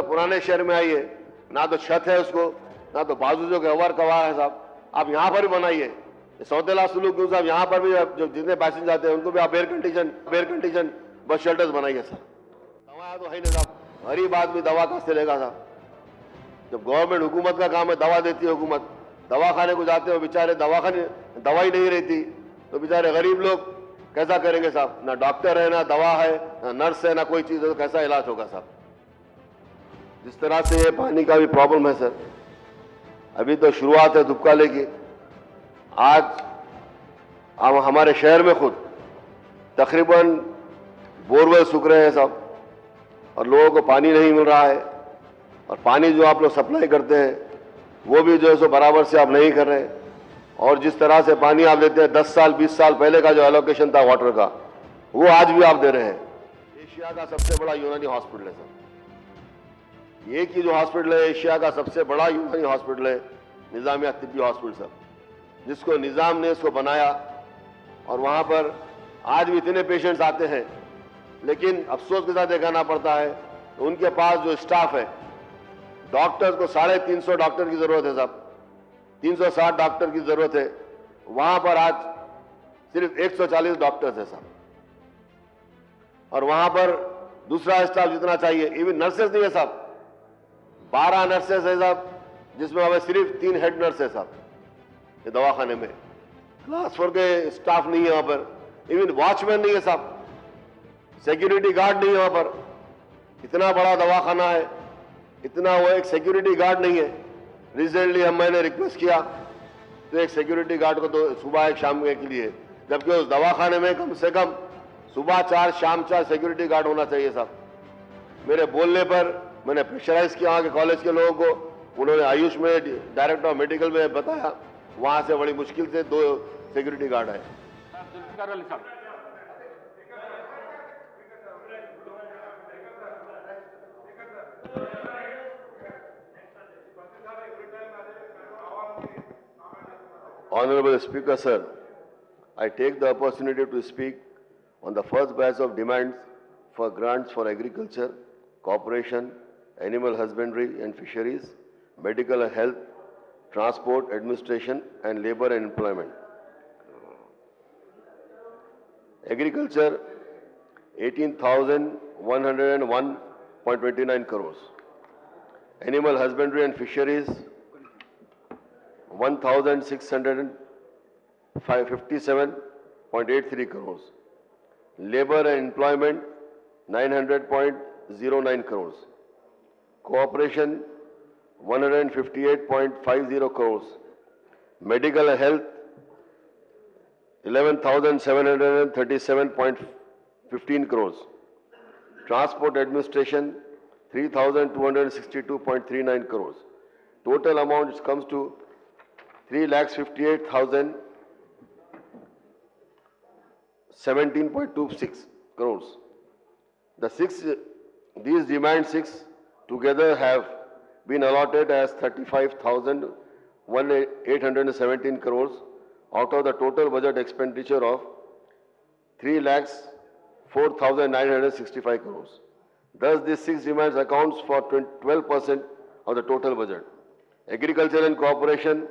पुराने शहर में आइए, ना तो छत है उसको, ना तो बाजू जो कवर कवा है साहब, आप यहाँ पर भी बनाइए। सौतेला सुलूक क्यों साहब, यहाँ पर भी जो जितने पैसेंजर जाते हैं उनको भी आप एयर कंडीशन बस शेल्टर्स बनाइए साहब। दवा तो है नहीं साहब, गरीब आदमी दवा कहाँ से लेगा साहब। जब गवर्नमेंट हुकूमत का काम है, दवा देती है हुकूमत, दवाखाने को जाते हो बेचारे, दवाई नहीं रहती तो बेचारे गरीब लोग कैसा करेंगे साहब। ना डॉक्टर है, ना दवा है, ना नर्स है, ना कोई चीज है, तो कैसा इलाज होगा साहब। जिस तरह से ये पानी का भी प्रॉब्लम है सर, अभी तो शुरुआत है दुबकाले की। आज हम हमारे शहर में खुद तकरीबन बोरवेल सूख रहे हैं साहब, और लोगों को पानी नहीं मिल रहा है, और पानी जो आप लोग सप्लाई करते हैं वो भी जो है सो बराबर से आप नहीं कर रहे हैं। और जिस तरह से पानी आप देते हैं 10 साल 20 साल पहले का जो एलोकेशन था वाटर का, वो आज भी आप दे रहे हैं। एशिया का सबसे बड़ा यूनानी हॉस्पिटल है सर, एक ही जो हॉस्पिटल है एशिया का सबसे बड़ा यूनानी हॉस्पिटल है निजामिया तिब्बी हॉस्पिटल सर, जिसको निजाम ने इसको बनाया। और वहां पर आज भी इतने पेशेंट्स आते हैं, लेकिन अफसोस के साथ दिखाना पड़ता है तो उनके पास जो स्टाफ है, डॉक्टर्स को 350 डॉक्टर की जरूरत है साहब, 360 डॉक्टर की जरूरत है, वहां पर आज सिर्फ 140 डॉक्टर्स है साहब। और वहां पर दूसरा स्टाफ जितना चाहिए, इवन नर्सेस नहीं है साहब, 12 नर्सेस है साहब, जिसमें हमें सिर्फ 3 हेड नर्स है साहब। ये दवाखाने में क्लास 4 के स्टाफ नहीं है वहां पर, इवन वॉचमैन नहीं है साहब, सिक्योरिटी गार्ड नहीं है वहां पर। इतना बड़ा दवाखाना है, इतना वो एक सिक्योरिटी गार्ड नहीं है। रिसेंटली मैंने रिक्वेस्ट किया तो एक सिक्योरिटी गार्ड को तो सुबह एक शाम के लिए, जबकि उस दवाखाने में कम से कम सुबह 4 शाम 4 सिक्योरिटी गार्ड होना चाहिए साहब। मेरे बोलने पर मैंने प्रेशराइज किया वहां के कॉलेज के लोगों को, उन्होंने आयुष में डायरेक्टर ऑफ मेडिकल में बताया, वहां से बड़ी मुश्किल से 2 सिक्योरिटी गार्ड है। Honorable Speaker, sir, I take the opportunity to speak on the first batch of demands for grants for agriculture, cooperation, animal husbandry and fisheries, medical and health, transport, administration, and labor and employment. Agriculture, 18,101.29 crores. Animal husbandry and fisheries, 1,657.83 crores. Labor and employment, 900.09 crores. Cooperation, 158.50 crores. Medical and health, 11,737.15 crores. Transport administration, 3,262.39 crores. Total amount comes to 3,58,017.26 crores. These demand 6 together have been allotted as 35,817 crores out of the total budget expenditure of 3,04,965 crores. Thus, these 6 demands accounts for 12% of the total budget. Agriculture and cooperation.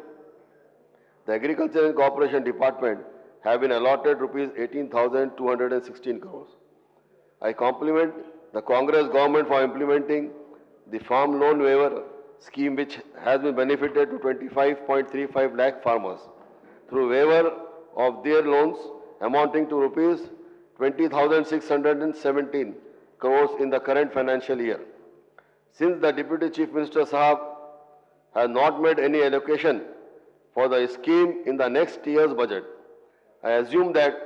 The Agriculture and Cooperation Department have been allotted rupees 18,216 crores. I compliment the Congress government for implementing the farm loan waiver scheme, which has been benefited to 25.35 lakh farmers through waiver of their loans amounting to rupees 20,617 crores in the current financial year. Since the Deputy Chief Minister Sahab has not made any allocation for the scheme in the next year's budget, I assume that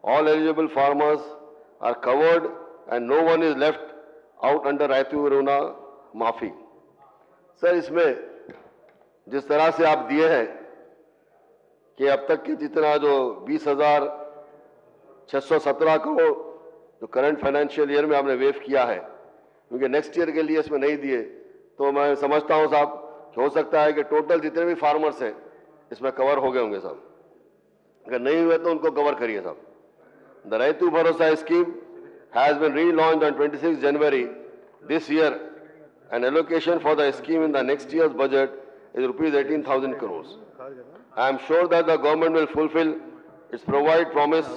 all eligible farmers are covered and no one is left out under Raitu Varuna Maafi. Sir, इसमें जिस तरह से आप दिए हैं कि अब तक के जितना जो 20,617 करोड़ जो करंट फाइनेंशियल ईयर में आपने वेव किया है, क्योंकि नेक्स्ट ईयर के लिए इसमें नहीं दिए, तो मैं समझता हूं साहब कि हो सकता है कि टोटल जितने भी फार्मर्स हैं इसमें कवर हो गए होंगे साहब। अगर नहीं हुए तो उनको कवर करिए साहब। द रैतु भरोसा scheme has been relaunched on 26 January this year and allocation for the scheme in the next year's budget is rupees 18,000 crores. I am sure that the government will fulfill its provide promise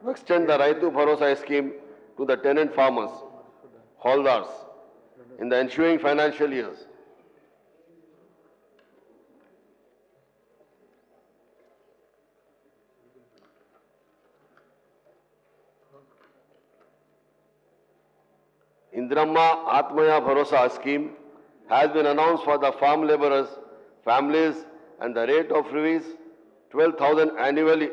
to extend the Raitu Bharosa scheme to the tenant farmers, holders, in the ensuing financial years. Indramma Atmaya Bharosa scheme has been announced for the farm laborers, families, and the rate of rupees 12,000 annually.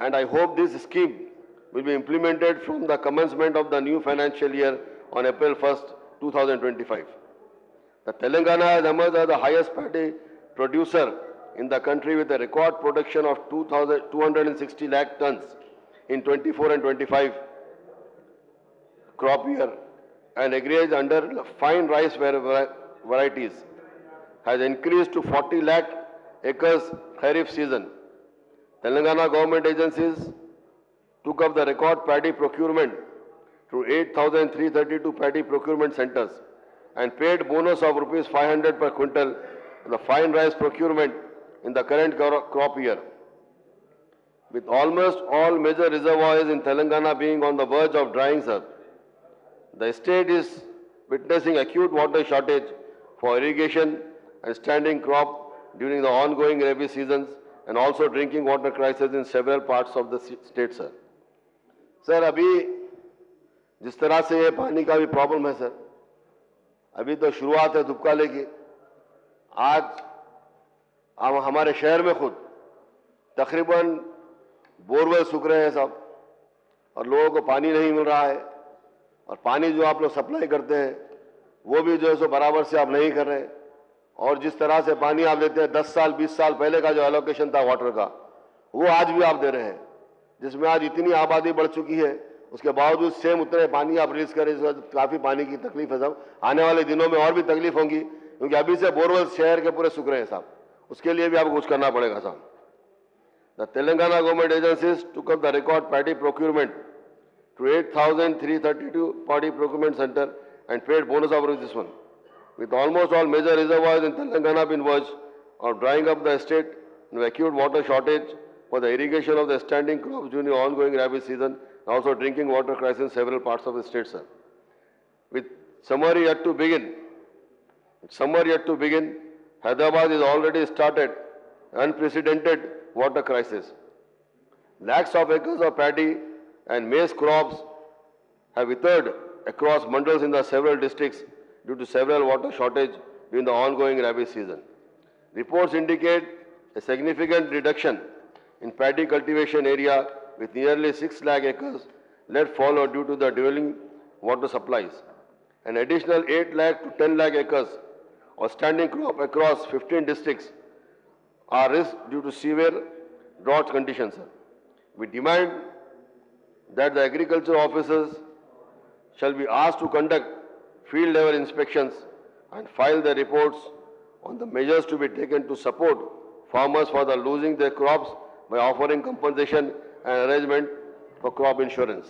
And I hope this scheme will be implemented from the commencement of the new financial year on April 1st, 2025. The Telangana has emerged as the highest paddy producer in the country with a record production of 260 lakh tons in 24 and 25 crop year, and acreage under fine rice varieties has increased to 40 lakh acres Kharif season. Telangana government agencies took up the record paddy procurement through 8,332 paddy procurement centers and paid bonus of rupees 500 per quintal for the fine rice procurement in the current crop year. With almost all major reservoirs in Telangana being on the verge of drying up, the state is witnessing acute water shortage for irrigation and standing crop during the ongoing rabi seasons, and also drinking water crisis in several parts of the state, sir. Sir अभी जिस तरह से ये पानी का भी problem है sir, अभी तो शुरुआत है दुबकाले की। आज हमारे शहर में खुद तकरीबन बोरवेल सूख रहे हैं सब, और लोगों को पानी नहीं मिल रहा है, और पानी जो आप लोग सप्लाई करते हैं वो भी जो है सो बराबर से आप नहीं कर रहे। और जिस तरह से पानी आप देते हैं 10 साल 20 साल पहले का जो एलोकेशन था वाटर का, वो आज भी आप दे रहे हैं, जिसमें आज इतनी आबादी बढ़ चुकी है, उसके बावजूद सेम उतने पानी आप रिलीज करें। काफ़ी पानी की तकलीफ है साहब, आने वाले दिनों में और भी तकलीफ होंगी, क्योंकि अभी से बोरवेल शहर के पूरे सूख रहे हैं साहब, उसके लिए भी आपको कुछ करना पड़ेगा साहब। The Telangana government agencies took up the record paddy procurement to 8,332 paddy procurement center and paid bonus over this one. With almost all major reservoirs in Telangana being verged of drying up the state and acute water shortage for the irrigation of the standing crops during the ongoing rabi season, and also drinking water crisis in several parts of the state, sir. With summer yet to begin, Hyderabad is already started unprecedented water crisis. Lakhs of acres of paddy and maize crops have withered across mandals in the several districts due to several water shortage during the ongoing rabi season. Reports indicate a significant reduction in paddy cultivation area with nearly 6 lakh acres let fallow due to the dwindling water supplies. An additional 8 lakh to 10 lakh acres of standing crop across 15 districts are risked due to severe drought conditions. We demand that the agriculture officers shall be asked to conduct field level inspections and file their reports on the measures to be taken to support farmers for the losing their crops by offering compensation and arrangement for crop insurance.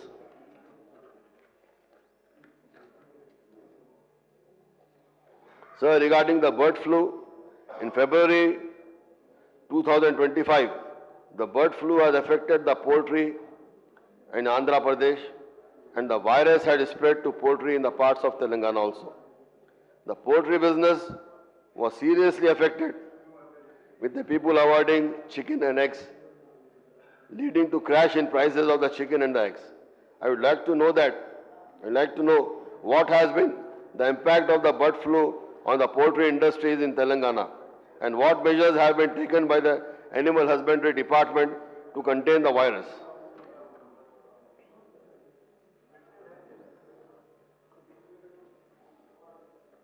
Sir, regarding the bird flu, in February 2025, the bird flu has affected the poultry in Andhra Pradesh, and the virus had spread to poultry in the parts of Telangana also. The poultry business was seriously affected, with the people avoiding chicken and eggs, leading to crash in prices of the chicken and the eggs. I would like to know what has been the impact of the bird flu on the poultry industries in Telangana, and what measures have been taken by the Animal Husbandry Department to contain the virus.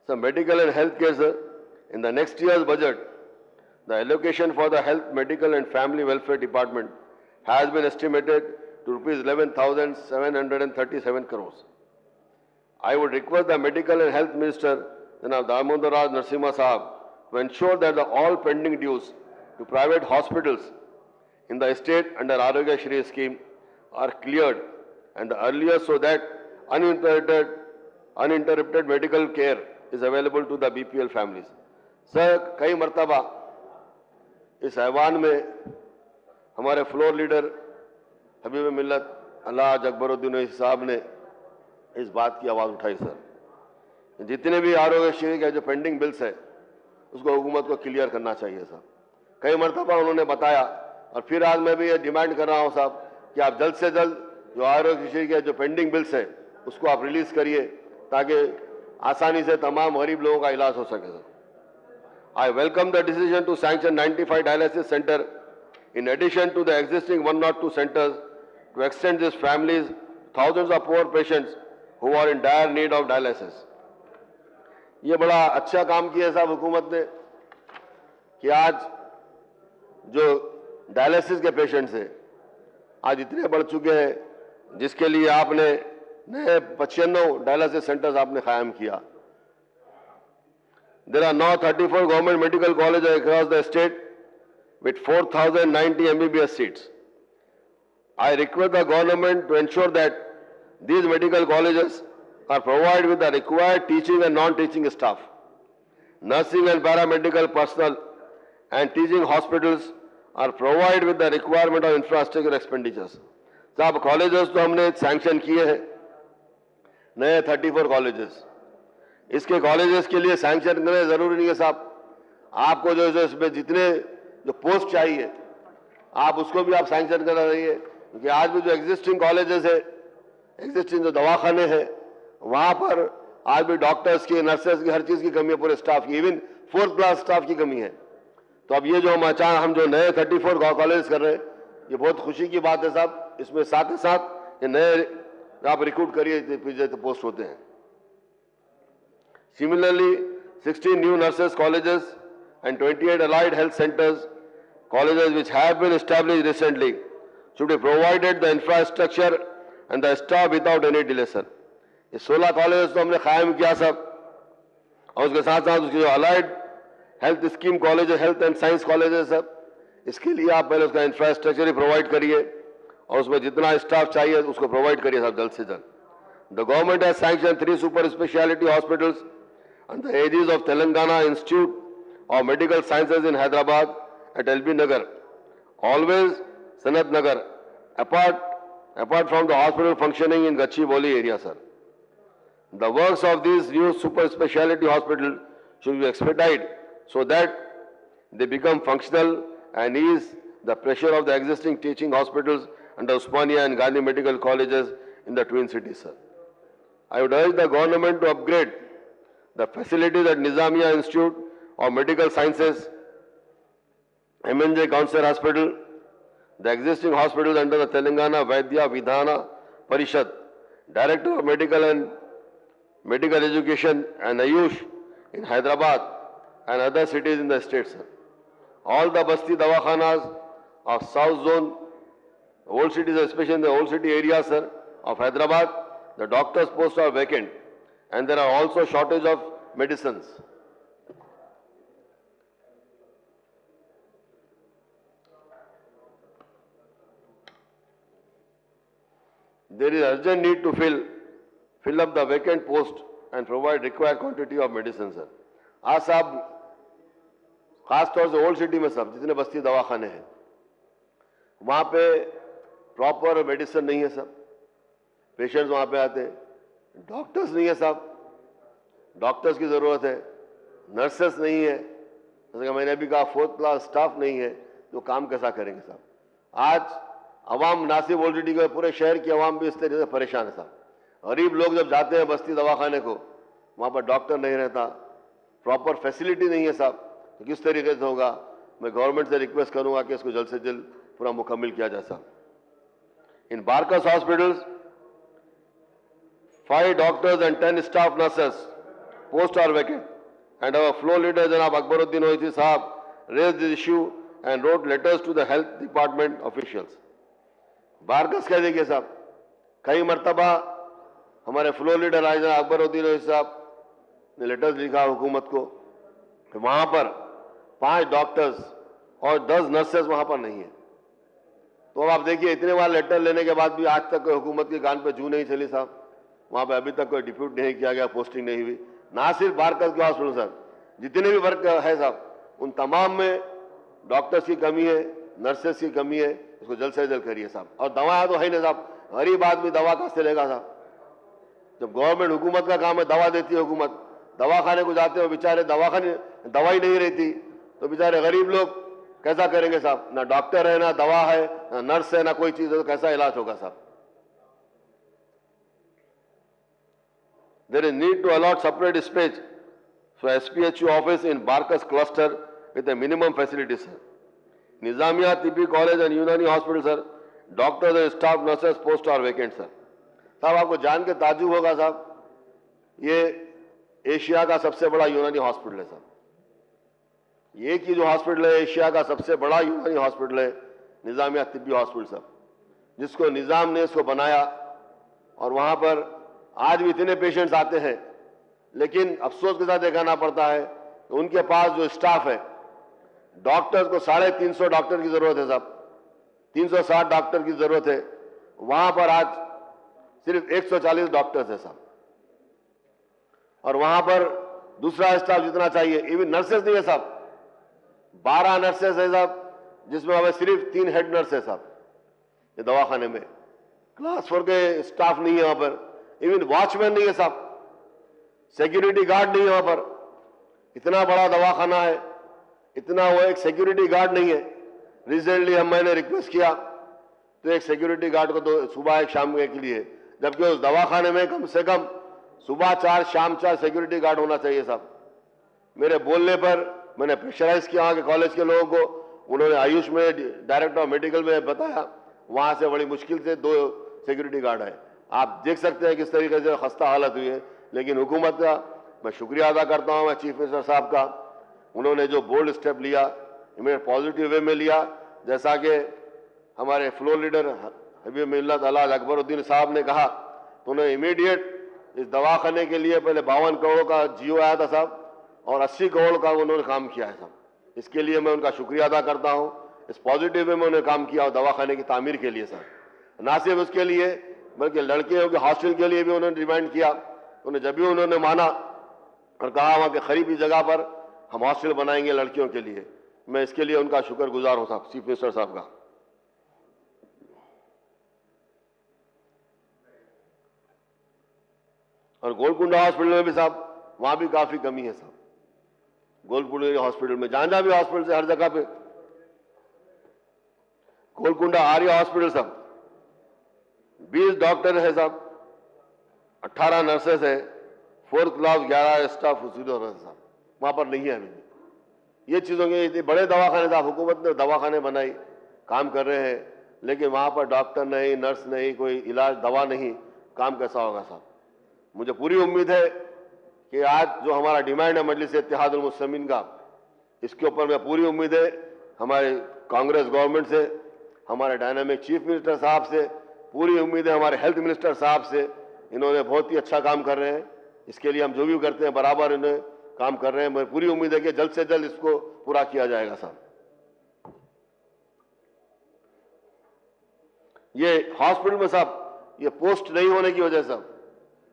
So medical and health care, sir. In the next year's budget, the allocation for the Health, Medical and Family Welfare Department has been estimated to rupees 11,737 crores. I would request the Medical and Health Minister, Janab Damodar Raj Narasimha Sahab, to ensure that all pending dues to private hospitals in the state under Arogya Shri scheme are cleared, and the earlier, so that uninterrupted medical care is available to the BPL families. Sir, कई मरतबा इस ऐवान में हमारे floor leader हबीब मिल्लत अल्लाह अकबरुद्दीन साहब ने इस बात की आवाज़ उठाई। सर, जितने भी आरोग्य श्री के जो पेंडिंग बिल्स है उसको हुकूमत को क्लियर करना चाहिए। साहब, कई मरतबा उन्होंने बताया और फिर आज मैं भी ये डिमांड कर रहा हूँ साहब कि आप जल्द से जल्द जो आरोग्य श्री के जो पेंडिंग बिल्स है उसको आप रिलीज करिए ताकि आसानी से तमाम गरीब लोगों का इलाज हो सके। Sir, I welcome the decision to sanction 95 dialysis centre in addition to the existing 102 centers to extend these families thousands of poor patients who are in dire need of dialysis. ये बड़ा अच्छा काम किया साहब हुकूमत ने कि आज जो डायलिसिस के पेशेंट्स हैं आज इतने बढ़ चुके हैं, जिसके लिए आपने नए 95 डायलिसिस सेंटर्स आपने कायम किया। There are now 34 government medical colleges across the state with 4,090 MBBS seats. I request the government to ensure that these medical colleges are provided with the required teaching and non-teaching staff. Nursing and paramedical personnel and teaching hospitals are provided with the requirement of infrastructure expenditures. साहब, colleges तो हमने sanction किए हैं, नए 34 colleges. इसके colleges के लिए sanction करना जरूरी नहीं है साहब। आपको जो इसमें जितने जो पोस्ट चाहिए आप उसको भी आप सैंक्शन करना चाहिए, क्योंकि आज भी जो एग्जिस्टिंग कॉलेजेस है, एग्जिस्टिंग जो दवाखाने हैं, वहां पर आज भी डॉक्टर्स की, नर्सेस की, हर चीज की कमी है, पूरे स्टाफ की, इवन 4th क्लास स्टाफ की कमी है। तो अब ये जो हम जो नए 34 कॉलेज कर रहे हैं, ये बहुत खुशी की बात है साहब। इसमें साथ ही साथ ये नए आप रिक्रूट करिए तो पोस्ट होते हैं। Similarly, 16 new nurses colleges and 28 allied health centers colleges which have been established recently should be provided the infrastructure and the staff without any delay. Sir, ये 16 कॉलेज तो हमने कायम किया सब, और उसके साथ साथ उसकी जो allied health scheme college, health and science college है सब, इसके लिए आप पहले उसका इंफ्रास्ट्रक्चर ही प्रोवाइड करिए और उसमें जितना स्टाफ चाहिए उसको प्रोवाइड करिए सब जल्द से जल्द। The government has sanction 3 super speciality hospitals on the aegis of Telangana Institute of Medical Sciences in Hyderabad at LB Nagar, always Sanat Nagar, apart from the hospital functioning in Gachibowli area, sir. The works of these new super speciality hospitals should be expedited so that they become functional and ease the pressure of the existing teaching hospitals under Osmania and Gandhi medical colleges in the twin cities, sir. I would urge the government to upgrade the facilities at Nizamiya Institute of Medical Sciences, MNJ Cancer Hospital, the existing hospitals under the Telangana Vaidya Vidhana Parishad, Director of Medical and Medical Education and Ayush in Hyderabad and other cities in the state, sir. All the Basti Dawakhanas of South Zone, old cities, especially in the old city area, sir, of Hyderabad, the doctors' posts are vacant. And there are also shortage of medicines. There is urgent need to fill up the vacant post and provide required quantity of medicines, sir. आज साहब खास तौर से old city में सब जितने बस्ती दवाखाने हैं वहाँ पे प्रॉपर मेडिसिन नहीं है सब, पेशेंट्स वहाँ पे आते हैं, डॉक्टर्स नहीं है साहब, डॉक्टर्स की जरूरत है, नर्सेस नहीं है, जैसे कि मैंने अभी कहा 4th क्लास स्टाफ नहीं है, तो काम कैसा करेंगे साहब। आज अवाम नासिब ओल्ड सिटी के पूरे शहर की अवाम भी इस तरीके से परेशान है साहब। गरीब लोग जब जाते हैं बस्ती दवाखाने को, वहाँ पर डॉक्टर नहीं रहता, प्रॉपर फैसिलिटी नहीं है साहब, तो किस तरीके से होगा। मैं गवर्नमेंट से रिक्वेस्ट करूंगा कि इसको जल्द से जल्द पूरा मुकम्मल किया जाए साहब। इन Barkas hospitals 5 doctors and 10 staff nurses posts are vacant, and our floor leader Janab Akbaruddin Owaisi Sahab raised this issue and wrote letters to the health department officials. Barkas कह देखिए साहब, कई मरतबा हमारे फ्लोर लीडर आए जनाब अकबरुद्दीन ओवैसी साहब ने लेटर्स लिखा हुकूमत को कि वहां पर 5 डॉक्टर्स और 10 नर्सेस वहां पर नहीं है। तो अब आप देखिए इतने बार लेटर लेने के बाद भी आज तक हुकूमत के कान पे जू नहीं चली साहब, वहां पे अभी तक कोई डिप्यूट नहीं किया गया, पोस्टिंग नहीं हुई। ना सिर्फ बारकस के हॉस्पिटल सर, जितने भी वर्क है साहब, उन तमाम में डॉक्टर्स की कमी है, नर्सेस की कमी है, उसको जल्द से जल्द करिए साहब। और दवाएं तो है ही नहीं साहब, गरीब आदमी दवा कहाँ से लेगा साहब? जब गवर्नमेंट हुकूमत का काम है, दवा देती है हुकूमत, दवाखाने को जाते हो बेचारे, दवाखाने दवाई नहीं रहती तो बेचारे गरीब लोग कैसा करेंगे साहब? ना डॉक्टर है, ना दवा है, ना नर्स है, ना कोई चीज है, तो कैसा इलाज होगा साहब? There is need to allot separate space for SPHU office in Barkas cluster with a minimum facilities, sir. Nizamiya TB College and Unani Hospital, sir, doctors and staff nurses post are vacant, sir. साहब आपको जान के ताजुब होगा साहब, ये Asia का सबसे बड़ा यूनानी हॉस्पिटल है साहब। ये की जो हॉस्पिटल है एशिया का सबसे बड़ा यूनानी हॉस्पिटल है निजामिया तिब्बी हॉस्पिटल साहब, जिसको निजाम ने इसको बनाया। और वहां पर आज भी इतने पेशेंट्स आते हैं, लेकिन अफसोस के साथ दिखाना पड़ता है कि उनके पास जो स्टाफ है, डॉक्टर्स को 350 डॉक्टर की जरूरत है साहब, 360 डॉक्टर की जरूरत है, वहां पर आज सिर्फ 140 डॉक्टर्स है साहब। और वहां पर दूसरा स्टाफ जितना चाहिए, इवन नर्सेस नहीं है साहब, 12 नर्सेस है साहब, जिसमें हमें सिर्फ 3 हेड नर्स है साहब। ये दवाखाने में क्लास 4 के स्टाफ नहीं है वहां पर, इवन वॉचमैन नहीं है साहब, सिक्योरिटी गार्ड नहीं है वहां पर। इतना बड़ा दवाखाना है, इतना वो एक सिक्योरिटी गार्ड नहीं है। रिसेंटली मैंने रिक्वेस्ट किया तो एक सिक्योरिटी गार्ड को तो सुबह एक शाम के लिए, जबकि उस दवाखाने में कम से कम सुबह 4 शाम 4 सिक्योरिटी गार्ड होना चाहिए साहब। मेरे बोलने पर मैंने प्रेशराइज किया वहां के कॉलेज के लोगों को, उन्होंने आयुष में डायरेक्टर ऑफ मेडिकल में बताया, वहां से बड़ी मुश्किल से 2 सिक्योरिटी गार्ड है। आप देख सकते हैं किस तरीके से खस्ता हालत हुई है। लेकिन हुकूमत का मैं शुक्रिया अदा करता हूं, मैं चीफ मिनिस्टर साहब का, उन्होंने जो बोल्ड स्टेप लिया, इमीडिएट पॉजिटिव वे में लिया। जैसा कि हमारे फ्लोर लीडर हबीब मिल्लत अलाज अकबरुद्दीन साहब ने कहा, तो उन्होंने इमीडिएट इस दवाखाने के लिए पहले 52 करोड़ का जियो आया था साहब, और 80 करोड़ का उन्होंने काम किया है साहब। इसके लिए मैं उनका शुक्रिया अदा करता हूं। इस पॉजिटिव वे में उन्होंने काम किया और दवाखाने की तामीर के लिए साहब, ना सिर्फ उसके लिए बल्कि लड़कियों के हॉस्टल के लिए भी उन्होंने डिमांड किया। उन्हें जब भी उन्होंने माना और कहा वहां के करीबी जगह पर हम हॉस्टल बनाएंगे लड़कियों के लिए, मैं इसके लिए उनका शुक्रगुजार हूं साहब, चीफ मिनिस्टर साहब का। और गोलकुंडा हॉस्पिटल में भी साहब, वहां भी काफी कमी है साहब। गोलकुंडा हॉस्पिटल में जहां भी हॉस्पिटल से हर जगह पे, गोलकुंडा आर्य हॉस्पिटल साहब 20 डॉक्टर है साहब, 18 नर्सेस है, 4th क्लास 11 स्टाफ है साहब, वहां पर नहीं है अभी। ये चीजों के इतने बड़े दवाखाने साहब, हुकूमत ने दवाखाने बनाई, काम कर रहे हैं, लेकिन वहां पर डॉक्टर नहीं, नर्स नहीं, कोई इलाज दवा नहीं, काम कैसा होगा साहब? मुझे पूरी उम्मीद है कि आज जो हमारा डिमांड है मजलिस इत्तेहादुल मुस्लिमीन का, इसके ऊपर मैं पूरी उम्मीद है हमारे कांग्रेस गवर्नमेंट से, हमारे डायनामिक चीफ मिनिस्टर साहब से, पूरी उम्मीद है हमारे हेल्थ मिनिस्टर साहब से। इन्होंने बहुत ही अच्छा काम कर रहे हैं, इसके लिए हम जो भी करते हैं बराबर इन्हें काम कर रहे हैं। मुझे पूरी उम्मीद है कि जल्द से जल्द इसको पूरा किया जाएगा साहब। ये हॉस्पिटल में साहब ये पोस्ट नहीं होने की वजह से साहब,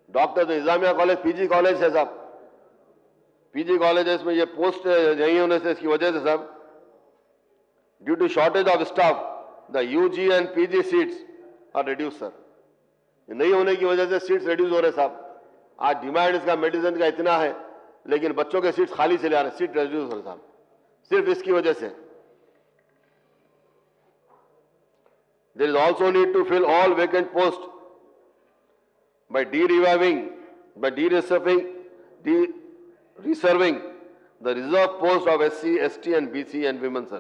डॉक्टर तो निजामिया कॉलेज पीजी कॉलेज है साहब, पीजी कॉलेज है, इसमें ये पोस्ट नहीं होने से इसकी वजह से साहब, due to shortage of staff the UG and PG seats are reduce sir. नहीं होने की वजह से सीट्स रिड्यूस हो रहे साहब। आज डिमांड इसका मेडिसिन का इतना है, लेकिन बच्चों के सीट्स खाली चले आ रहे, सीट रिड्यूस हो रहे साहब, सिर्फ इसकी वजह से। There is also need to fill all vacant post by de-reviving, by de-reserving the reserve post of SC, ST and BC and women, sir.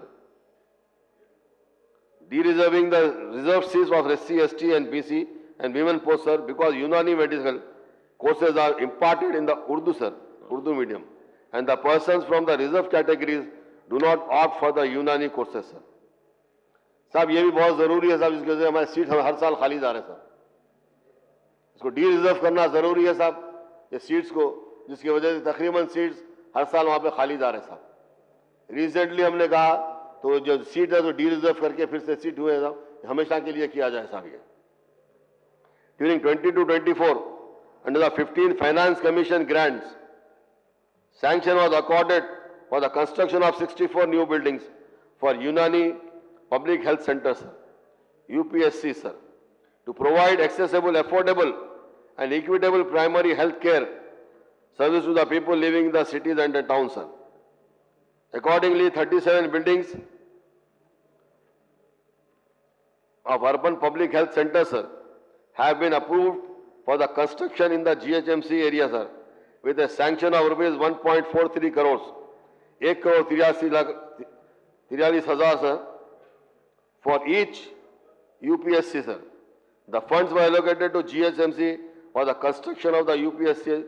De-reserving the reserve seats of SC, ST and BC and women posts, sir, because Unani medical courses are imparted in the Urdu, sir, Urdu medium, and the persons from the reserve categories do not opt for the Unani courses, sir. साहब ये भी बहुत जरूरी है साहब, जिसकी वजह से हमारे सीट हर साल खाली जा रहे हैं साहब, इसको डी रिजर्व करना जरूरी है साहब, ये सीट्स को, जिसकी वजह से तकरीबन सीट्स हर साल वहां पे खाली जा रहे हैं साहब। रिसेंटली हमने कहा तो जो सीट है तो डी रिजर्व करके फिर से सीट हुए साहब, हमेशा के लिए किया जाए साहब। ये during 20 to 24 under the 15 finance commission grants Sanction was accorded for the construction of 64 new buildings for Unani Public Health Center, sir, UPSC, sir, to provide accessible, affordable and equitable primary health care service to the people living in the cities and the towns, sir. Accordingly, 37 buildings of urban public health centers, sir, have been approved for the construction in the GHMC area, sir, with a sanction of rupees 1.43 crores, 1 crore 43,000, sir, for each UPSC, sir. The funds were allocated to GHMC for the construction of the UPSC,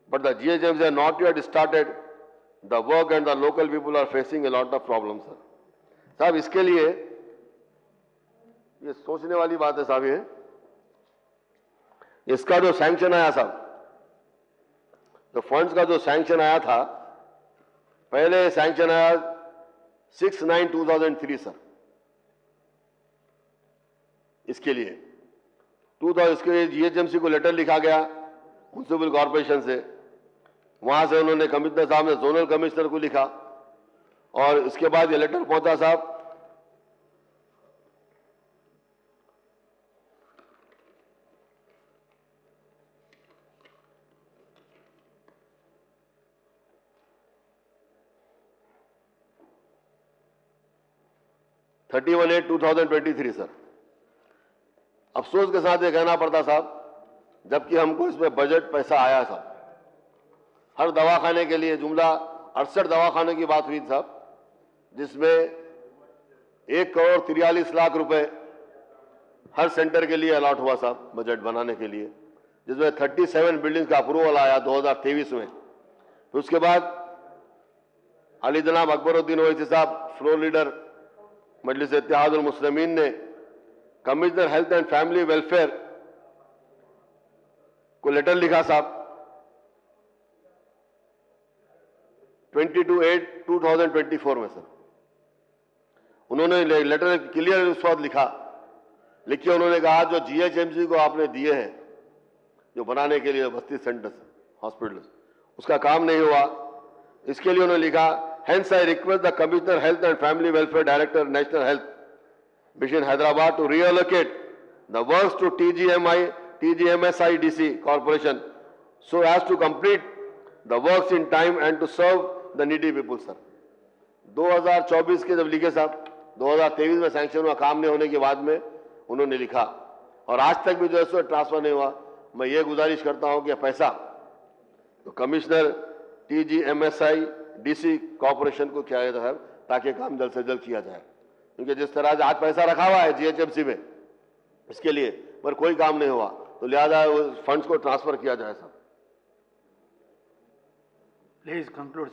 but the GHMC have not yet started the work and the local people are facing a lot of problems, sir. साहब इसके लिए ये सोचने वाली बात है साहब, ये इसका जो सैंक्शन आया साहब, तो फंड्स का जो सैंक्शन आया था, पहले सैंक्शन आया 6/9/2003 सर, इसके लिए इसके लिए जीएचएमसी को लेटर लिखा गया म्युनिसिपल कॉर्पोरेशन से, वहां से उन्होंने कमिश्नर साहब ने जोनल कमिश्नर को लिखा और इसके बाद ये लेटर पहुंचा साहब (31/8/2023) सर। अफसोस के साथ ये कहना पड़ता साहब, जबकि हमको इसमें बजट पैसा आया साहब, हर दवाखाने के लिए जुमला 68 दवाखानों की बात हुई साहब, जिसमें 1 करोड़ 43 लाख रुपए हर सेंटर के लिए अलॉट हुआ साहब बजट बनाने के लिए, जिसमें 37 बिल्डिंग्स का अप्रूवल आया 2023 में। फिर उसके बाद अली जनाब अकबरुद्दीन ओवैसी साहब, फ्लोर लीडर मजलिस इत्तेहादुल मुस्लिमीन, ने commissioner health and family welfare को लेटर लिखा साहब 22/8/2024 में सर। उन्होंने लेटर क्लियर उस वक्त लिख के उन्होंने कहा जो जीएचएमसी को आपने दिए हैं जो बनाने के लिए बस्ती सेंटर्स हॉस्पिटल्स, उसका काम नहीं हुआ, इसके लिए उन्होंने लिखा hence I request the Commissioner Health and Family Welfare Director National Health Mission Hyderabad to reallocate the works to TGMSIDC Corporation so as to complete the works in time and to serve the needy people, sir. 2024 के जब लिखे साहब, 2023 में sanction हुआ, काम नहीं होने के बाद में उन्होंने लिखा और आज तक भी जो है ट्रांसफर नहीं हुआ। मैं ये गुजारिश करता हूं कि पैसा तो कमिश्नर TGMSIDC कॉर्पोरेशन को किया जाता है ताकि काम जल्द से जल्द किया जाए, क्योंकि जिस तरह से आज पैसा रखा हुआ है जीएचएमसी में इसके लिए, पर कोई काम नहीं हुआ, तो लिहाजा उस फंड्स को ट्रांसफर किया जाए साहब। Please conclude.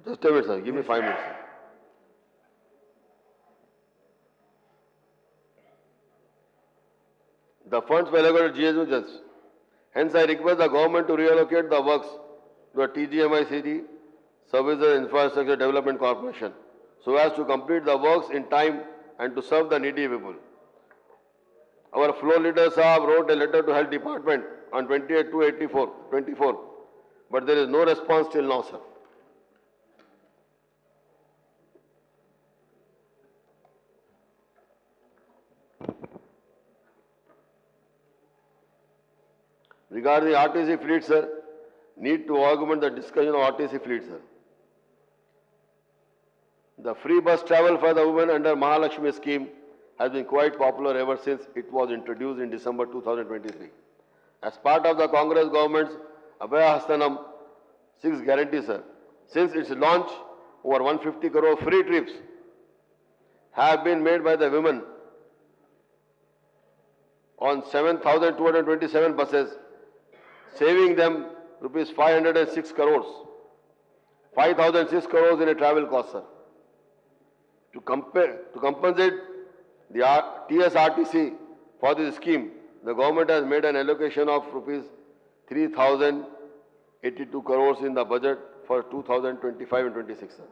Just a minute sir, give me 5 minutes. The funds were allocated to GHMC. Hence, I request the government to reallocate the works to the TGMICD Services and Infrastructure Development Corporation so as to complete the works in time and to serve the needy people. Our floor leader Saab wrote a letter to Health Department on 28/2/24, but there is no response till now, sir. Regarding the RTC fleet, sir, need to augment the discussion of RTC fleet, sir. The free bus travel for the women under Mahalakshmi scheme has been quite popular ever since it was introduced in December 2023. As part of the Congress government's Abhay Hastanam 6 guarantee, sir, since its launch, over 150 crore free trips have been made by the women on 7,227 buses, saving them rupees 506 crores, 5,006 crores in a travel cost, sir. To compensate the TSRTC for this scheme, the government has made an allocation of rupees 3,082 crores in the budget for 2025 and 26, sir.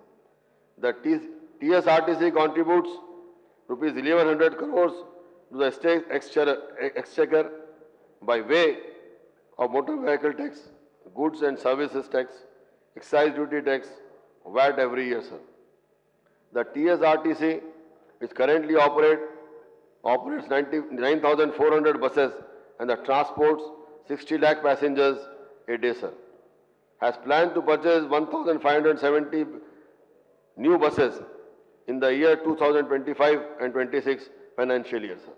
The TSRTC contributes rupees 1,100 crores to the state exchequer by way of motor vehicle tax, goods and services tax, excise duty tax, VAT every year, sir. The TSRTC, which currently operates 9,400 buses and that transports 60 lakh passengers a day, sir, has planned to purchase 1,570 new buses in the year 2025 and 26 financial year, sir.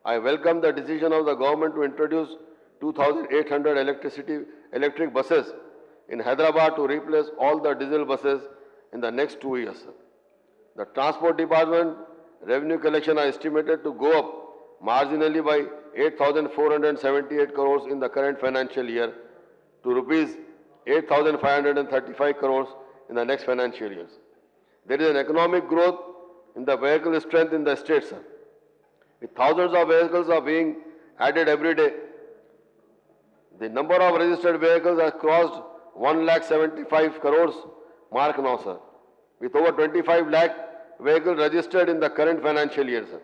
I welcome the decision of the government to introduce 2,800 electric buses in Hyderabad to replace all the diesel buses in the next 2 years, sir. The Transport Department revenue collection are estimated to go up marginally by 8,478 crores in the current financial year to rupees 8,535 crores in the next financial year. There is an economic growth in the vehicle strength in the state, sir. With thousands of vehicles are being added every day. The number of registered vehicles has crossed 1,75 crores mark now, sir, with over 25 lakh vehicles registered in the current financial year, sir.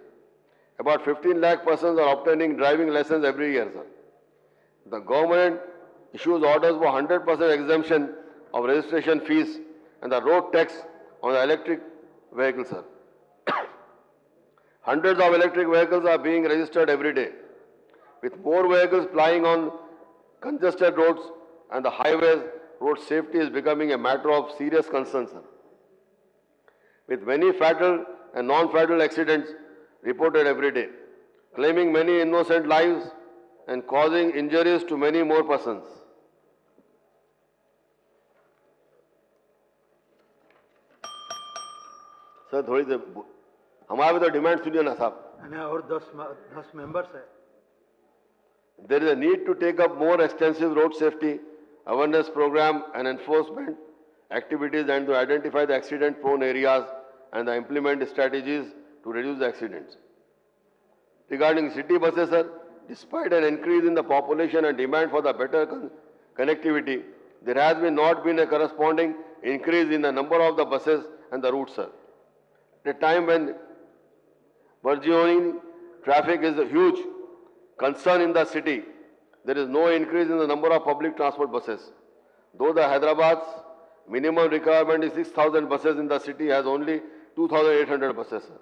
About 15 lakh persons are obtaining driving license every year, sir. The government issues orders for 100% exemption of registration fees and the road tax on the electric vehicles, sir. Hundreds of electric vehicles are being registered every day. With more vehicles plying on congested roads and the highways, road safety is becoming a matter of serious concern, sir. With many fatal and non-fatal accidents reported every day, claiming many innocent lives and causing injuries to many more persons. Sir थोड़ी देर हमारे तो demand सुनिए ना साहब. और 10 members है. There is a need to take up more extensive road safety awareness program and enforcement activities and to identify the accident prone areas and the implement strategies to reduce the accidents. Regarding city buses, sir, despite an increase in the population and demand for the better connectivity, there has not been a corresponding increase in the number of the buses and the routes, sir. At a time when burgeoning traffic is a huge concern in the city, there is no increase in the number of public transport buses. Though the Hyderabad's minimum requirement is 6,000 buses, in the city has only 2,800 buses, sir,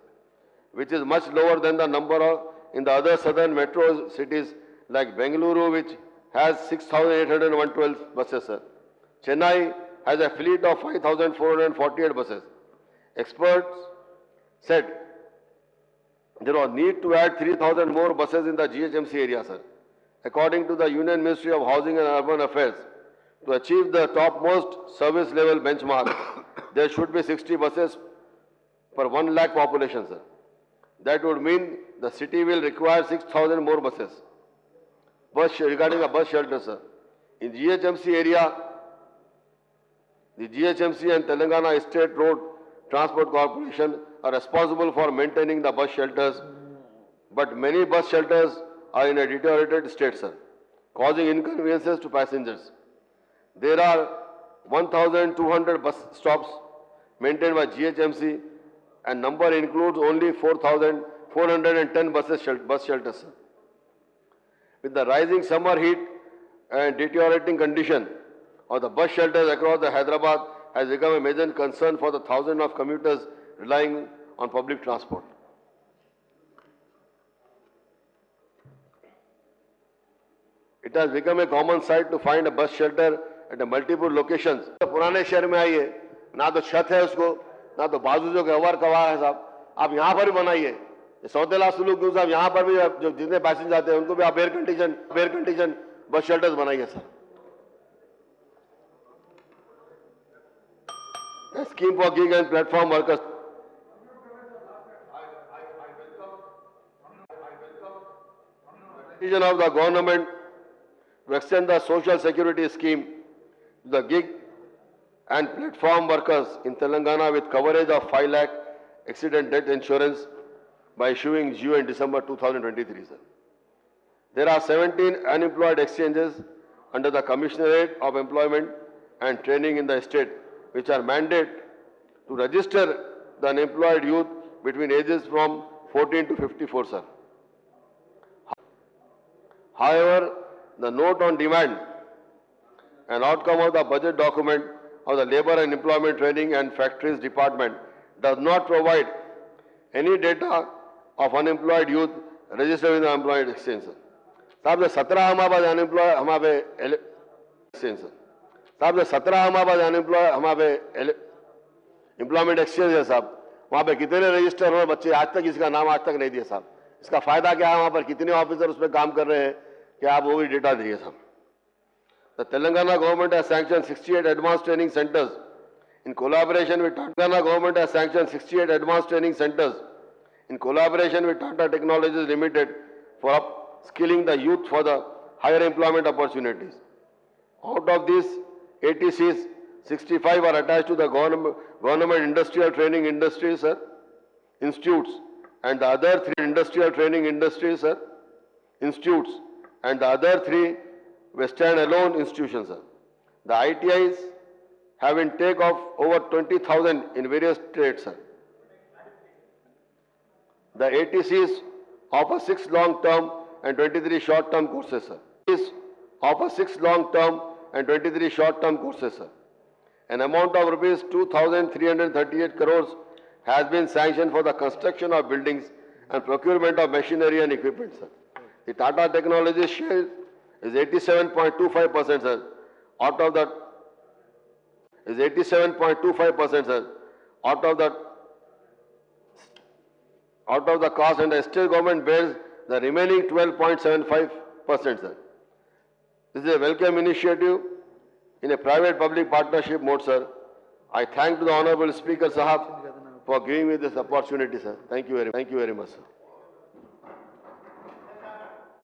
which is much lower than the number in the other southern metro cities like Bengaluru, which has 6,812 buses, sir. Chennai has a fleet of 5,448 buses. Experts said there was need to add 3,000 more buses in the GHMC area, sir. According to the Union Ministry of Housing and Urban Affairs, to achieve the topmost service level benchmark, there should be 60 buses per 1 lakh population, sir. That would mean the city will require 6,000 more buses. Regarding the bus shelter, sir, in GHMC area, the GHMC and Telangana State Road Transport Corporation are responsible for maintaining the bus shelters, but many bus shelters are in a deteriorated state, sir, causing inconveniences to passengers. There are 1,200 bus stops maintained by GHMC and number includes only 4,410 bus shelters, sir. With the rising summer heat and deteriorating condition of the bus shelters across the Hyderabad has become a major concern for the thousands of commuters relying on public transport. It has become a common sight to find a bus shelter at multiple locations. पुराने शहर में आइए, ना तो छत है उसको, ना तो बाजू जो व्यवहार करवा है साहब, आप यहाँ पर भी बनाइए. सौतेला सुलूक क्यों साहब, यहाँ पर भी जो जितने पैसेंजर आते हैं उनको भी आप एयर कंडीशन बस शेल्टर्स बनाइए sir. A scheme for gig and platform workers. Decision of the government to extend the social security scheme to the gig and platform workers in Telangana with coverage of 5 lakh accident death insurance by issuing due in December 2023, sir. There are 17 unemployed exchanges under the Commissionerate of Employment and Training in the state, which are mandated to register the unemployed youth between ages from 14 to 54, sir. However, the note on demand An outcome of the budget document of the Labour and Employment Training and Factories Department does not provide any data of unemployed youth registered in the employment exchange. साहब जो 17 हमारे पास unemployed हमारे exchange साहब जो 17 हमारे पास unemployed हमारे employment exchange है साहब, वहाँ पे कितने रजिस्टर हुए बच्चे, आज तक इसका नाम आज तक नहीं दिया साहब। इसका फायदा क्या है, वहाँ पर कितने ऑफिसर उस पर काम कर रहे हैं, कि आप वो भी डेटा दिए साहब। The Telangana government has sanctioned 68 advanced training centers in collaboration with Telangana government has sanctioned 68 advanced training centers in collaboration with Tata Technologies Limited for upskilling the youth for the higher employment opportunities. Out of these 80Cs, 65 are attached to the government industrial training industries, sir, institutes, and the other 3 industrial training industries, sir, institutes, and the other 3 were stand-alone institutions, sir. The ITIs have intake of over 20,000 in various states, sir. The ATCs offer 6 long-term and 23 short-term courses, sir. These offer 6 long-term and 23 short-term courses, sir. An amount of rupees 2,338 crores has been sanctioned for the construction of buildings and procurement of machinery and equipment, sir. The Tata Technologies share is 87.25%, sir. Out of that is 87.25%, sir. Out of the cost, and the state government bears the remaining 12.75%, sir. This is a welcome initiative in a private-public partnership mode, sir. I thank to the Honorable Speaker Sahab for giving me this opportunity, sir. Thank you very much, sir.